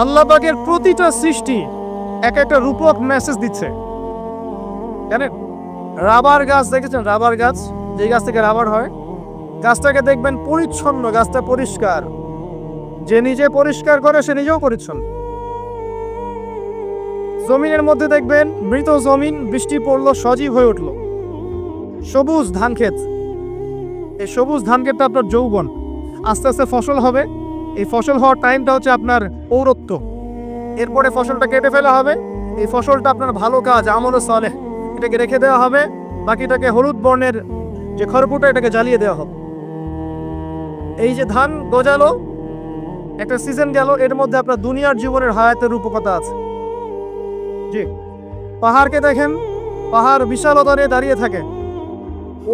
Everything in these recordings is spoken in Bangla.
আল্লাহ পাকের প্রতিটা সৃষ্টি এক একটা রূপক মেসেজ দিচ্ছে। জানেন, রাবার গাছ দেখেছেন? রাবার গাছ, যে গাছ থেকে রাবার হয়, গাছটাকে দেখবেন পরিচ্ছন্ন, গাছটা পরিষ্কার। যে নিজে পরিষ্কার করে সে নিজেও পরিচ্ছন্ন। জমিনের মধ্যে দেখবেন মৃত জমিন, বৃষ্টি পড়লো, সজীব হয়ে উঠলো। সবুজ ধান ক্ষেত, এই সবুজ ধান ক্ষেতটা আপনার যৌবন, আস্তে আস্তে ফসল হবে। এই ফসল হওয়ার টাইমটা হচ্ছে আপনার পৌরত্ব। এরপরে ফসলটা কেটে ফেলা হবে। এই ফসলটা আপনার ভালো কাজ, আমলে সালেহ, এটাকে রেখে দেওয়া হবে। বাকিটাকে হলুদ বর্ণের যে খড়কুটা, এটাকে জ্বালিয়ে দেওয়া হবে। এই যে ধান গজালো, একটা সিজন গেল, এর মধ্যে আপনার দুনিয়ার জীবনের হায়াতের রূপকথা আছে। জি, পাহাড়কে দেখেন, পাহাড় বিশালতা নিয়ে দাঁড়িয়ে থাকে।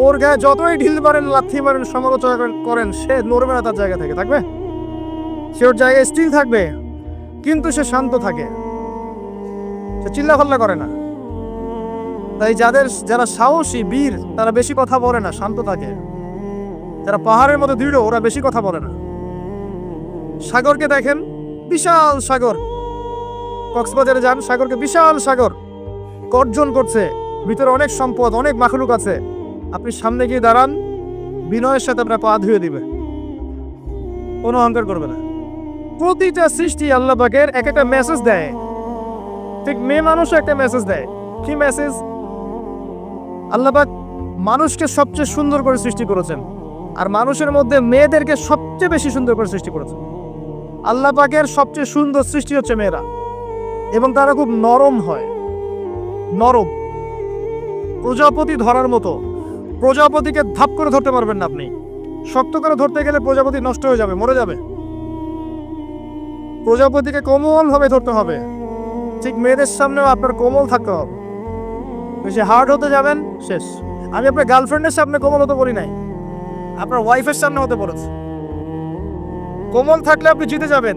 ওর গায়ে যতই ঢিল মারেন, লাথি মারেন, সমালোচনা করেন, সে নড়বে না তার জায়গা থেকে। থাকবে, সে ওর জায়গায় স্থির থাকবে, কিন্তু সে শান্ত থাকে, সে চিল্লাফাল্লা করে না। তাই যারা সাহসী বীর, তারা বেশি কথা বলে না, শান্ত থাকে। যারা পাহাড়ের মতো দৃঢ়, ওরা বেশি কথা বলে না। সাগরকে দেখেন, বিশাল সাগর, কক্সবাজারে যান, সাগরকে বিশাল সাগর গর্জন করছে, ভিতরে অনেক সম্পদ, অনেক মাখলুক আছে। আপনি সামনে গিয়ে দাঁড়ান, বিনয়ের সাথে আপনার পা ধুয়ে দিবে, কোনো অহংকার করবে না। প্রতিটা সৃষ্টি আল্লাহ পাকের এক একটা মেসেজ দেয়। ঠিক মেয়ে মানুষও একটা মেসেজ দেয়। কি মেসেজ? আল্লাহ পাক মানুষকে সবচেয়ে সুন্দর করে সৃষ্টি করেছেন, আর মানুষের মধ্যে মেয়েদেরকে সবচেয়ে বেশি সুন্দর করে সৃষ্টি করেছেন। আল্লাহ পাকের সবচেয়ে সুন্দর সৃষ্টি হচ্ছে মেয়েরা, এবং তারা খুব নরম হয়, নরম, প্রজাপতি ধরার মতো। প্রজাপতিকে ধাপ করে ধরতে পারবেন না আপনি, শক্ত করে ধরতে গেলে প্রজাপতি নষ্ট হয়ে যাবে, মরে যাবে। প্রজাপতিকে কোমল ভাবে ধরতে হবে। ঠিক মেয়েদের সামনেও আপনার কোমল থাকতে হবে। বেশি হার্ড হতে যাবেন, শেষ। আমি আপনার গার্লফ্রেন্ডের সামনে কোমল হতে বলি নাই, আপনার ওয়াইফের সামনে হতে বলেছে। কোমল থাকলে আপনি জিতে যাবেন।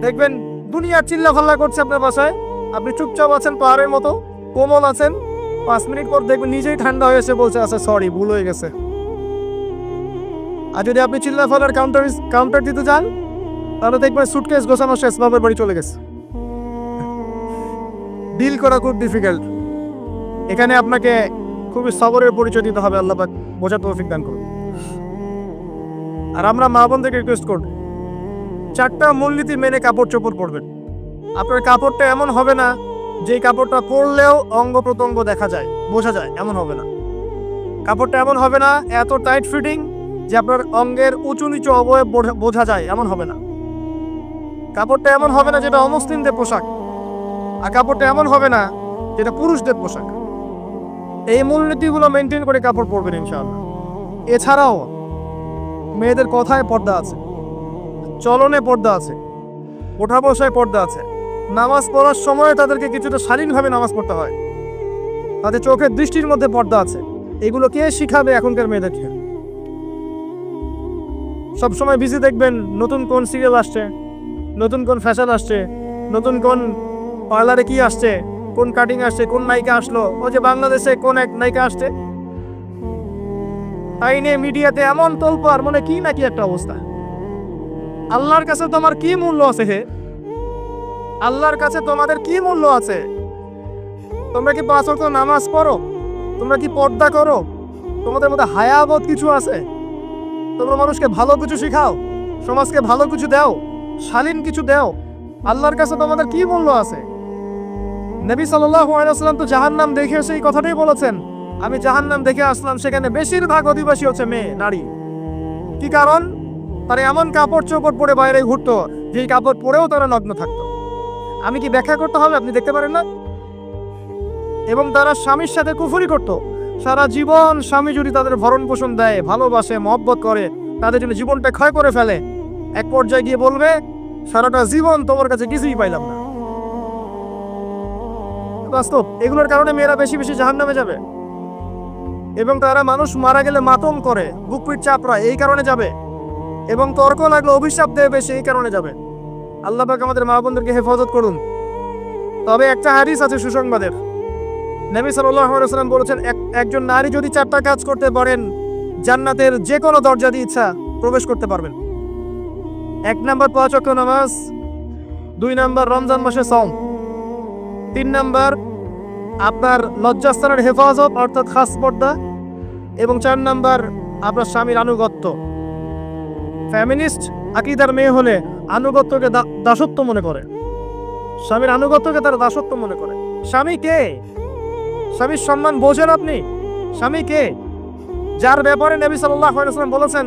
দেখবেন দুনিয়া চিল্লাফাল্লা করছে আপনার বাসায়, আপনি চুপচাপ আছেন, পাহাড়ের মতো কোমল আছেন। 5 মিনিট পর দেখবেন নিজেই ঠান্ডা হয়ে এসে বলছে, আচ্ছা সরি, ভুল হয়ে গেছে। আর যদি আপনি চিল্লাফাল্লার কাউন্টার দিতে যান, তাহলে দেখবেন সুটকেস গোছানো শেষ, বাবার বাড়ি চলে গেছে। ডিল করা খুব ডিফিকাল্ট। এখানে আপনাকে খুবই সবরের পরিচয় দিতে হবে। আল্লাহ পাক বোঝার তৌফিক দান করুন। আর আমরা মা বোনদেরকে রিকোয়েস্ট করব, 4টা মূলনীতি মেনে কাপড় চোপড় পরবেন। আপনার কাপড়টা এমন হবে না যে কাপড়টা পরলেও অঙ্গ প্রত্যঙ্গ দেখা যায়, বোঝা যায়, এমন হবে না। কাপড়টা এমন হবে না এত টাইট ফিটিং যে আপনার অঙ্গের উঁচু নিচু অবয়ব বোঝা যায়, এমন হবে না। কাপড়টা এমন হবে না যেটা অমুসলিমদের পোশাক, আর কাপড়টা এমন হবে না যেটা পুরুষদের পোশাক। এই মূলনীতিগুলো মেনটেন করে কাপড় পরবেন ইনশাআল্লাহ। এছাড়াও মেয়েদের কথায় পর্দা আছে, চলনে পর্দা আছে, ওঠা বসায় পর্দা আছে। নামাজ পড়ার সময় তাদেরকে কিছুটা শালীনভাবে নামাজ পড়তে হয়। তাদের চোখের দৃষ্টির মধ্যে পর্দা আছে। এগুলো কে শিখাবে এখনকার মেয়েদেরকে? সবসময় বিজি দেখবেন নতুন কোন সিরিয়াল আসছে, নতুন কোন ফ্যাশন আসছে, নতুন কোন পার্লারে কি আসছে, কোন কাটিং আসছে, কোন নায়িকা আসলো, ও যে বাংলাদেশে কোন এক নায়িকা আসছে, তাই নিয়ে মিডিয়াতে এমন তোলপাড়, মনে কি নাকি একটা অবস্থা। আল্লাহর কাছে তোমার কি মূল্য আছে? হে, আল্লাহর কাছে তোমাদের কি মূল্য আছে? তোমরা কি 5 ওয়াক্ত নামাজ পড়ো? তোমরা কি পর্দা করো? তোমাদের মধ্যে হায়াবোধ কিছু আছে? তোমরা মানুষকে ভালো কিছু শিখাও, সমাজকে ভালো কিছু দাও, শালীন কিছু দাও। আল্লাহর কাছে তোমাদের কি মূল্য আছে? নবী সাল্লাল্লাহু আলাইহি ওয়াসাল্লাম তো জাহান্নাম দেখে এসে এই কথাটাই বলেছেন, আমি জাহান্নাম দেখে আসলাম, সেখানে বেশিরভাগ অধিবাসী হচ্ছে মেয়ে, নারী। কি কারণ? তারা এমন কাপড় চোপড় পরে বাইরে ঘুরতো, যেই কাপড় পরেও তারা নগ্ন থাকতো। আমি কি ব্যাখ্যা করতে হবে? আপনি দেখতে পারেন না? এবং তারা স্বামীর সাথে কুফরি করতো। সারা জীবন স্বামী যদি তাদের ভরণ পোষণ দেয়, ভালোবাসে, মহব্বত করে, তাদের জন্য জীবনটা ক্ষয় করে ফেলে, এক পর্যায়ে গিয়ে বলবে, সারাটা জীবন তোমার কাছে কিছুই পাইলাম না। বাস্তব। এগুলোর কারণে মেয়েরা বেশি বেশি জাহান্নামে যাবে। এবং তারা মানুষ মারা গেলে মাতম করে, বুক পিঠ চাপড়ায়, এই কারণে যাবে। এবং তর্ক লাগলে অভিশাপ দেবে, সেই কারণে যাবে। আল্লাহ পাক আমাদের মা বোনদেরকে হেফাজত করুন। তবে একটা হাদিস আছে সুসংবাদের। নবী সাল্লাল্লাহু আলাইহি ওয়াসাল্লাম বলেছেন, একজন নারী যদি 4টা কাজ করতে পারেন, জান্নাতের যে কোনো দরজা দিয়ে ইচ্ছা প্রবেশ করতে পারবেন। 1 নাম্বার 5 ওয়াক্ত নামাজ, 2 নাম্বার রমজান মাসে সওম, 3 নাম্বার আপনার লজ্জাস্থানের হেফাজত অর্থাৎ খাস পর্দা, এবং 4 নাম্বার আপনার স্বামীর আনুগত্য। ফ্যামিনিস্ট আকীদার মেয়ে হলে আনুগত্যকে দাসত্ব মনে করে, স্বামীর আনুগত্যকে তারা দাসত্ব মনে করে। স্বামী কে? স্বামীর সম্মান বোঝেন আপনি? স্বামী কে? যার ব্যাপারে নবী সাল্লাল্লাহু আলাইহি ওয়াসাল্লাম বলেছেন,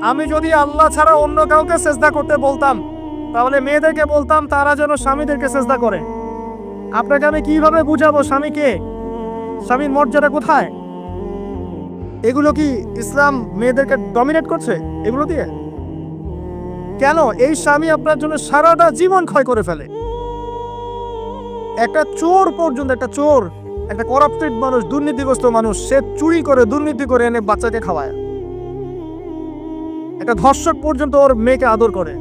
আমি যদি আল্লাহ ছাড়া অন্য কাউকে সেজদা করতে বলতাম তাহলে মেয়েদেরকে বলতাম তারা যেন স্বামীদেরকে সেজদা করে। আপনাকে আমি কিভাবে বুঝাবো স্বামী কে, স্বামীর মর্যাদা কোথায়? এগুলো কি ইসলাম মেয়েদেরকে ডমিনেট করছে এগুলো দিয়ে? কেন? এই স্বামী আপনার জন্য সারাটা জীবন ক্ষয় করে ফেলে। একটা চোর পর্যন্ত, একটা চোর, একটা করাপ্টেড মানুষ, দুর্নীতিগ্রস্ত মানুষ, সে চুরি করে দুর্নীতি করে এনে বাচ্চাকে খাওয়ায়। একটা ধর্ষক পর্যন্ত ওর মেয়েকে আদর করে।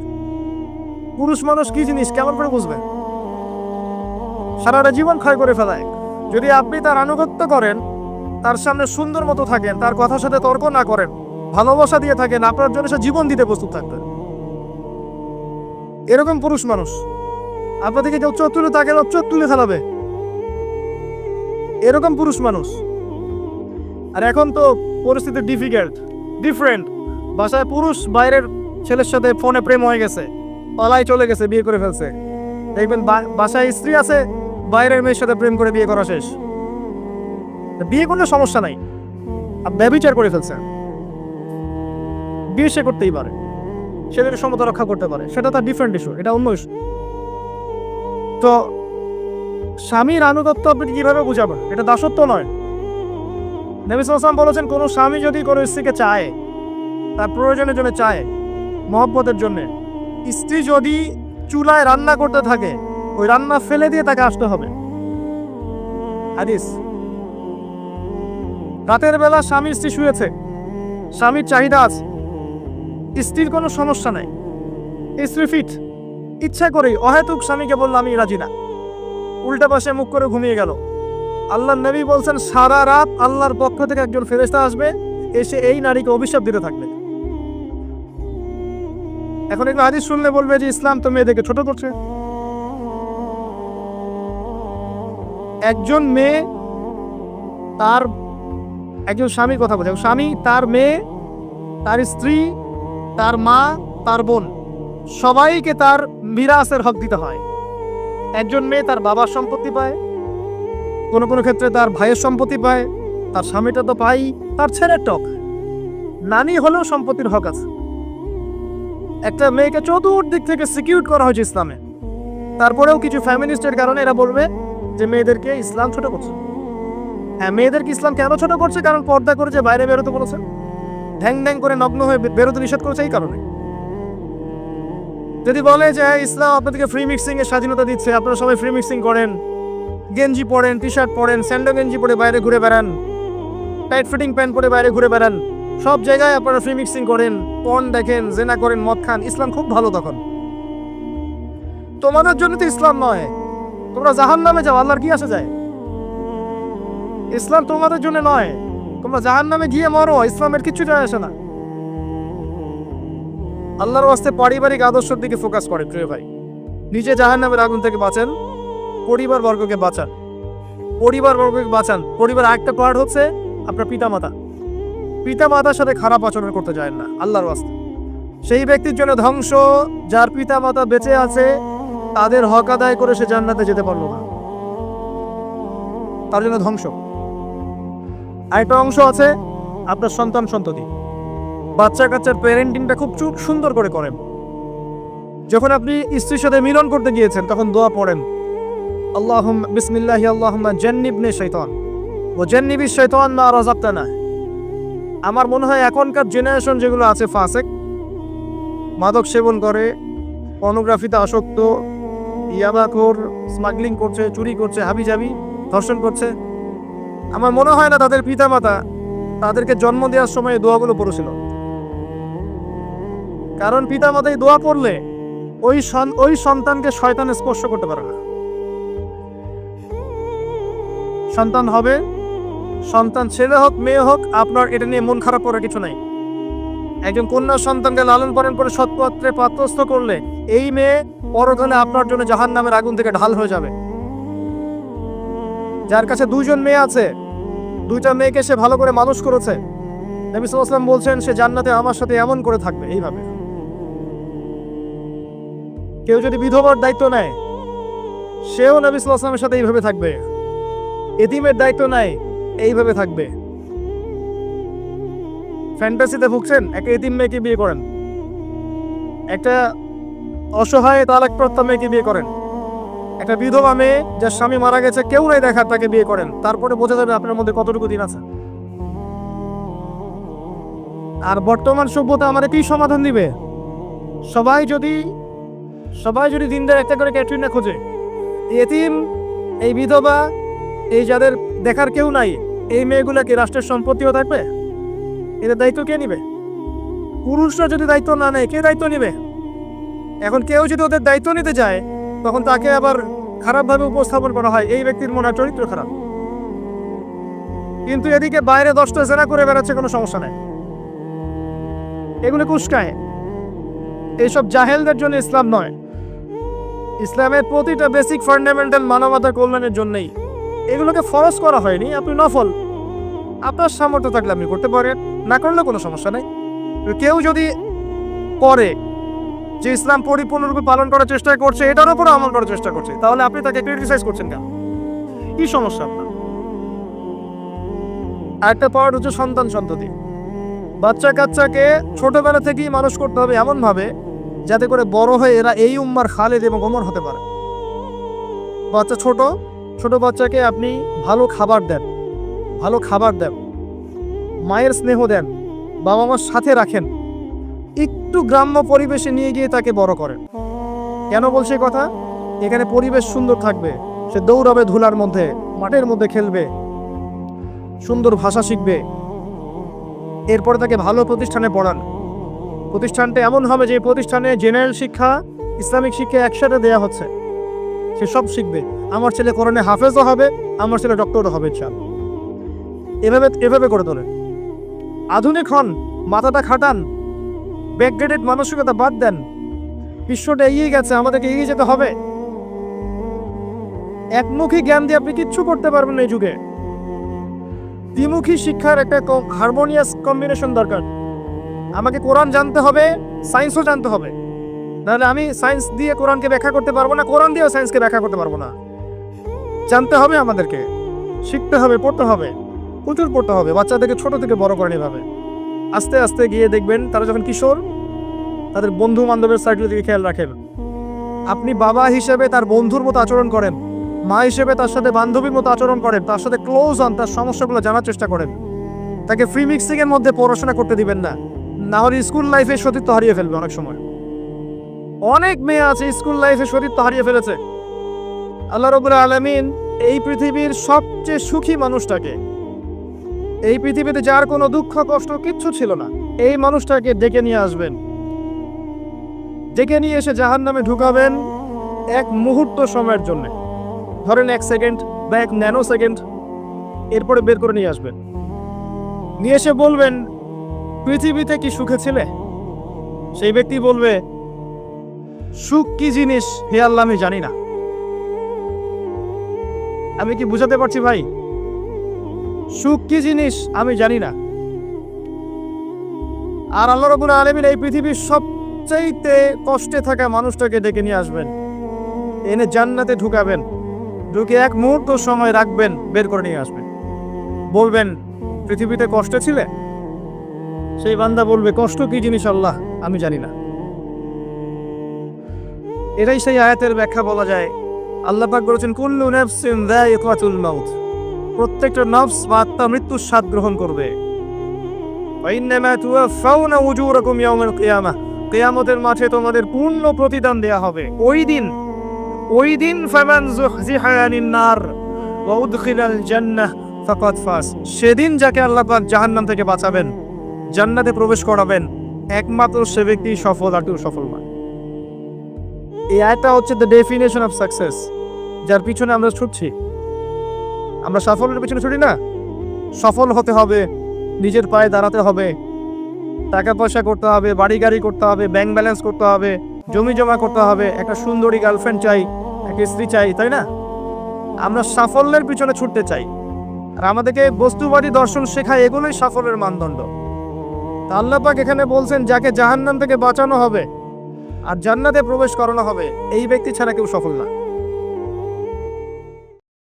পুরুষ মানুষ কি জিনিস কেমন করে বুঝবে? সারাটা জীবন ক্ষয় করে ফেলায়। যদি আপনি তার আনুগত্য করেন, তার সামনে সুন্দর মতো থাকেন, তার কথার সাথে তর্ক না করেন, ভালোবাসা দিয়ে থাকেন, আপনার জন্য সে জীবন দিতে প্রস্তুত থাকবে। এরকম পুরুষ মানুষ আপনাদেরকে কেউ চোখ তুলে তাকে চোখ তুলে ফেলাবে, এরকম পুরুষ মানুষ। আর এখন তো পরিস্থিতি ডিফারেন্ট। বাসায় পুরুষ বাইরের ছেলের সাথে ফোনে প্রেম হয়ে গেছে, পালাই চলে গেছে, বিয়ে করে ফেলছে। দেখবেন বাসায় স্ত্রী আছে, বাইরের মেয়ের সাথে প্রেম করে বিয়ে করা শেষ। বিয়ে করলে সমস্যা নাই, ব্যভিচার করে ফেলছে, বিয়ে সে করতেই পারে, সেদের সমতা রক্ষা করতে পারে, সেটা তার ডিফারেন্ট ইস্যু, এটা অন্য ইস্যু। তো স্বামীর আনুগত্য আপনি কিভাবে বুঝাবেন? এটা দাসত্ব নয়। নবী সাল্লাল্লাহু আলাইহি ওয়াসাল্লাম বলেছেন, কোনো স্বামী যদি কোনো স্ত্রীকে চায়, তার প্রয়োজনের জন্য চায়, মহব্বতের জন্য, স্ত্রী যদি চুলায় রান্না করতে থাকে, ওই রান্না ফেলে দিয়ে তাকে আসতে হবে। হাদিস। রাতের বেলা স্বামী স্ত্রী শুয়েছে, স্বামীর চাহিদা আছে, স্ত্রীর কোনো সমস্যা নাই, স্ত্রী ফিট, ইচ্ছা করেই অহেতুক স্বামীকে বলল আমি রাজি না, উল্টা পাশে মুখ করে ঘুমিয়ে গেল। আল্লাহর নবী বলছেন সারা রাত আল্লাহর পক্ষ থেকে একজন ফেরেশতা আসবে, এসে এই নারীকে অভিশাপ দিতে থাকবে। এখন এগুলো হাদিস শুনলে বলবে যে ইসলাম তো মেয়েদেরকে ছোট করছে। একজন মেয়ে তার একজন স্বামীর কথা বলছে, স্বামী তার মেয়ে, তার স্ত্রী, তার মা, তার বোন, সবাইকে তার মিরাসের হক দিতে হয়। একজন মেয়ে তার বাবার সম্পত্তি পায়, কোনো কোনো ক্ষেত্রে তার ভাইয়ের সম্পত্তি পায়, তার স্বামীটা তো পাই, তার ছেলের টক, নানি হলেও সম্পত্তির হক আছে। একটা মেয়েকে চতুর্দিক থেকে সিকিউর করা হয়েছে ইসলামে। তারপরেও কিছু ফ্যামিনিস্টের কারণে এরা বলবে যে মেয়েদেরকে ইসলাম ছোট করছে। হ্যাঁ, মেয়েদেরকে ইসলাম কেন ছোট করছে? কারণ পর্দা করে যে বাইরে বেরোতে বলেছে, ঢ্যাং ঢ্যাং করে নগ্ন হয়ে বেরোতে নিষেধ করেছে, এই কারণে। যদি বলে যে ইসলাম আপনাদেরকে ফ্রি মিক্সিং এর স্বাধীনতা দিচ্ছে, আপনারা সবাই ফ্রি মিক্সিং করেন, গেঞ্জি পরেন, টি শার্ট পরেন, স্যান্ডো গেঞ্জি পরে বাইরে ঘুরে বেড়ান, টাইট ফিটিং প্যান্ট পরে বাইরে ঘুরে বেড়ান, সব জায়গায় আপনারা ফ্রি মিক্সিং করেন, পর্ন দেখেন, জেনা করেন, মদ খান, ইসলাম খুব ভালো। তখন তোমাদের জন্য তো ইসলাম নয়, তোমরা জাহান্নামে যাও, আল্লাহর কি আসে যায়? ইসলাম তোমাদের জন্য নয়, তোমরা জাহান্নামে গিয়ে মরো, ইসলামের কিছু যায় আসে না। আল্লাহর ওয়াস্তে পারিবারিক আদর্শের দিকে ফোকাস করে প্রিয় ভাই। নিজে জাহান্নামের আগুন থেকে বাঁচেন, পরিবার বর্গকে বাঁচান, পরিবার আরেকটা পার্ট হচ্ছে আপনার পিতামাতার সাথে খারাপ আচরণ করতে যায় না আল্লাহর ওয়াস্তে। সেই ব্যক্তির জন্য ধ্বংস যার পিতামাতা বেঁচে আছে, তাদের হক আদায় করে সে জান্নাতে যেতে পারলো না, তার জন্য ধ্বংস। আরেকটা অংশ আছে আপনার সন্তান সন্ততি, বাচ্চা কাচ্চার প্যারেন্টিংটা খুব সুন্দর করে করেন। যখন আপনি স্ত্রীর সাথে মিলন করতে গিয়েছেন তখন দোয়া পড়েন, আল্লাহুম্মা বিসমিল্লাহি আল্লাহুম্মা জান্নিবনি শাইতান ওয়া জান্নিবিশ শাইতান মা রাযাকতানা। আমার মনে হয় এখনকার জেনারেশন যেগুলো আছে ফাসেক, মাদক সেবন করে, পর্নোগ্রাফিতে আসক্ত, ইয়াবাখোর, স্মাগলিং করছে, চুরি করছে, হাবিজাবি, ধর্ষণ করছে, আমার মনে হয় না তাদের পিতামাতা তাদেরকে জন্ম দেওয়ার সময় দোয়াগুলো পড়েছিল। কারণ পিতামাতা এই দোয়া পড়লে ওই সন্তানকে শয়তান স্পর্শ করতে পারে না। সন্তান হবে, সন্তান ছেলে হোক মেয়ে হোক, আপনার এটা নিয়ে মন খারাপ করার কিছু নাই। একজন কন্যা সন্তানকে লালন পালন করে সৎপাত্রে পাত্রস্থ করলে এই মেয়ে পরকালে আপনার জন্য জাহান্নামের আগুন থেকে ঢাল হয়ে যাবে। যার কাছে দুইজন মেয়ে আছে, দুইটা মেয়েকে সে ভালো করে মানুষ করেছে, নবী সাল্লাল্লাহু আলাইহি ওয়াসাল্লাম বলছেন সে জান্নাতে আমার সাথে এমন করে থাকবে এইভাবে। কেউ যদি বিধবার দায়িত্ব নেয়, সেও নবী সাল্লাল্লাহু আলাইহি ওয়াসাল্লামের সাথে এইভাবে থাকবে। এতিমের দায়িত্ব নেয়, এইভাবে থাকবে। ফ্যান্টাসিতে ভুগছেন, একটা এতিম মেয়েকে বিয়ে করেন, একটা অসহায় তালাকপ্রাপ্ত মেয়েকে বিয়ে করেন, একটা বিধবা মেয়ে যার স্বামী মারা গেছে, কেউ নাই দেখার, তাকে বিয়ে করেন, তারপরে বোঝা যাবে আপনার মধ্যে কতটুকু দিন আছে। আর বর্তমান সভ্যতা আমাদের কি সমাধান দিবে? সবাই যদি দিনদার একটা করে ক্যাটরিনা খোঁজে, এতিম, এই বিধবা, এই যাদের দেখার কেউ নাই, এই মেয়েগুলা কি রাষ্ট্রের সম্পত্তিও থাকবে? এদের দায়িত্ব কে নিবে? পুরুষরা যদি দায়িত্ব না নেয়, কে দায়িত্ব নিবে? এখন কেউ যদি ওদের দায়িত্ব নিতে যায়, তখন তাকে আবার খারাপভাবে উপস্থাপন করা হয়, এই ব্যক্তির মনে হয় চরিত্র খারাপ। কিন্তু এদিকে বাইরে 10টা জেনা করে বেড়াচ্ছে, কোনো সমস্যা নেই, এগুলো কুস্কায়। এইসব জাহেলদের জন্য ইসলাম নয়। ইসলামের প্রতিটা বেসিক ফান্ডামেন্টাল মানবতার কল্যাণের জন্যই। এগুলোকে ফরজ করা হয়নি, আপনি নফল, আপনার সামর্থ্য থাকলে আপনি করতে পারেন, না করলে কোনো সমস্যা নেই। কেউ যদি করে যে ইসলাম পরিপূর্ণরূপে পালন করার চেষ্টা করছে, এটার উপরে আমল করার চেষ্টা করছে, তাহলে আপনি তাকে ক্রিটিসাইজ করছেন কেন? কি সমস্যা আপনার? আরেকটা পাওয়ার হচ্ছে সন্তান সন্ততি। বাচ্চা কাচ্চাকে ছোটবেলা থেকেই মানুষ করতে হবে এমনভাবে যাতে করে বড় হয়ে এরা এই উম্মার খালেদ এবং ওমর হতে পারে। বাচ্চা ছোট বাচ্চাকে আপনি ভালো খাবার দেন, মায়ের স্নেহ দেন, বাবা মার সাথে রাখেন, একটু গ্রাম্য পরিবেশে নিয়ে গিয়ে তাকে বড় করেন। কেন বলছে কথা? এখানে পরিবেশ সুন্দর থাকবে, সে দৌড়াবে ধুলার মধ্যে, মাঠের মধ্যে খেলবে, সুন্দর ভাষা শিখবে। এরপরে তাকে ভালো প্রতিষ্ঠানে পড়ান। প্রতিষ্ঠানটা এমন হবে যে প্রতিষ্ঠানে জেনারেল শিক্ষা, ইসলামিক শিক্ষা একসাথে দেয়া হচ্ছে, সে সব শিখবে। আমার ছেলে কোরআনে হাফেজও হবে, আমার ছেলে ডক্টরও হবে ইনশাআল্লাহ। এভাবে করে তোলেন। আধুনিক হন, মাথাটা খাটান, ব্যাকগ্রেডেড মানসিকতা বাদ দেন। বিশ্বটা এগিয়ে গেছে, আমাদেরকে এগিয়ে যেতে হবে। একমুখী জ্ঞান দিয়ে আপনি কিচ্ছু করতে পারবেন না এই যুগে। দ্বিমুখী শিক্ষার একটা হারমোনিয়াস কম্বিনেশন দরকার। আমাকে কোরআন জানতে হবে, সায়েন্সও জানতে হবে, নাহলে আমি সায়েন্স দিয়ে কোরআনকে ব্যাখ্যা করতে পারবো না, কোরআন দিয়েও সায়েন্সকে ব্যাখ্যা করতে পারবো না। জানতে হবে, আমাদেরকে শিখতে হবে, পড়তে হবে, প্রচুর পড়তে হবে। বাচ্চাদেরকে ছোট থেকে বড় করেন এভাবে। আস্তে আস্তে গিয়ে দেখবেন তারা যখন কিশোর, তাদের বন্ধু বান্ধবের সার্কেলের দিকে খেয়াল রাখেন। আপনি বাবা হিসেবে তার বন্ধুর মতো আচরণ করেন, মা হিসেবে তার সাথে বান্ধবীর মতো আচরণ করেন, তার সাথে ক্লোজ হন, তার সমস্যাগুলো জানার চেষ্টা করেন। তাকে ফ্রি মিক্সিং এর মধ্যে পড়াশোনা করতে দিবেন না, না হলে স্কুল লাইফে সতীত্ব হারিয়ে ফেলবে। অনেক সময় অনেক মেয়ে আছে স্কুল লাইফে সতীত্ব হারিয়ে ফেলেছে। আল্লাহ রাব্বুল আলামিন এই পৃথিবীর সবচেয়ে সুখী মানুষটাকে, এই পৃথিবীতে যার কোনো দুঃখ কষ্ট কিচ্ছু ছিল না, এই মানুষটাকে ডেকে নিয়ে আসবেন, ডেকে নিয়ে এসে জাহান্নামে ঢুকাবেন এক মুহূর্ত সময়ের জন্য, ধরেন 1 সেকেন্ড বা 1 ন্যানো সেকেন্ড। এরপরে বের করে নিয়ে আসবেন, নিয়ে এসে বলবেন পৃথিবীতে কি সুখে ছিলে? সেই ব্যক্তি বলবে সুখ কি জিনিস হে আল্লাহ আমি জানি না। আমি কি বুঝাতে পারছি ভাই? সুখ কি জিনিস আমি জানি না। আর আল্লাহ রাব্বুল আলামিন এই পৃথিবীর সবচাইতে কষ্টে থাকা মানুষটাকে ডেকে নিয়ে আসবেন, এনে জান্নাতে ঢুকাবেন, ঢুকে 1 মুহূর্ত সময় রাখবেন, বের করে নিয়ে আসবেন। বলবেন পৃথিবীতে কষ্টে ছিলে? সেই বান্দা বলবে কষ্ট কি জিনিস আল্লাহ আমি জানি না। এটাই সেই আয়াতের ব্যাখ্যা বলা যায়। আল্লাহ পাক বলেছেন কুল্লু নাফসিন যায়িকাতুল মাউত, প্রত্যেকটা নফস বা আত্মা মৃত্যুর স্বাদ গ্রহণ করবে। ওয়া ইন্নামা তুওয়াফাউনা উজুরাকুম ইয়াউমাল কিয়ামাহ, কিয়ামতের মাঠে তোমাদের পূর্ণ প্রতিদান দেয়া হবে। ওই দিন ফামান যুহজিহা আনিন নার ওয়া উদখিলাল জান্নাহ ফাকাদ ফাজ, সেদিন যাকে আল্লাহ পাক জাহান্নাম থেকে বাঁচাবেন, জান্নাতে প্রবেশ করাবেন, একমাত্র সে ব্যক্তি সফল, আর কেউ সফল নয়। এই আয়াতটা হচ্ছে দ্য ডেফিনেশন অফ সাকসেস, যার পিছনে আমরা ছুটছি। আমরা সাফল্যের পিছনে ছুটি না। সফল হতে হবে, নিজের পায়ে দাঁড়াতে হবে, টাকা পয়সা করতে হবে, বাড়ি গাড়ি করতে হবে, ব্যাংক ব্যালেন্স করতে হবে, জমি জমা করতে হবে, একটা সুন্দরী গার্লফ্রেন্ড চাই, একটা স্ত্রী চাই, তাই না? আমরা সাফল্যের পিছনে ছুটতে চাই, আর আমাদেরকে বস্তুবাদী দর্শন শেখায়, এগুলোই সাফল্যের মানদণ্ড। তা আল্লাহ পাক এখানে বলছেন, যাকে জাহান্নাম থেকে বাঁচানো হবে আর জান্নাতে প্রবেশ করানো হবে, এই ব্যক্তি ছাড়া কেউ সফল না।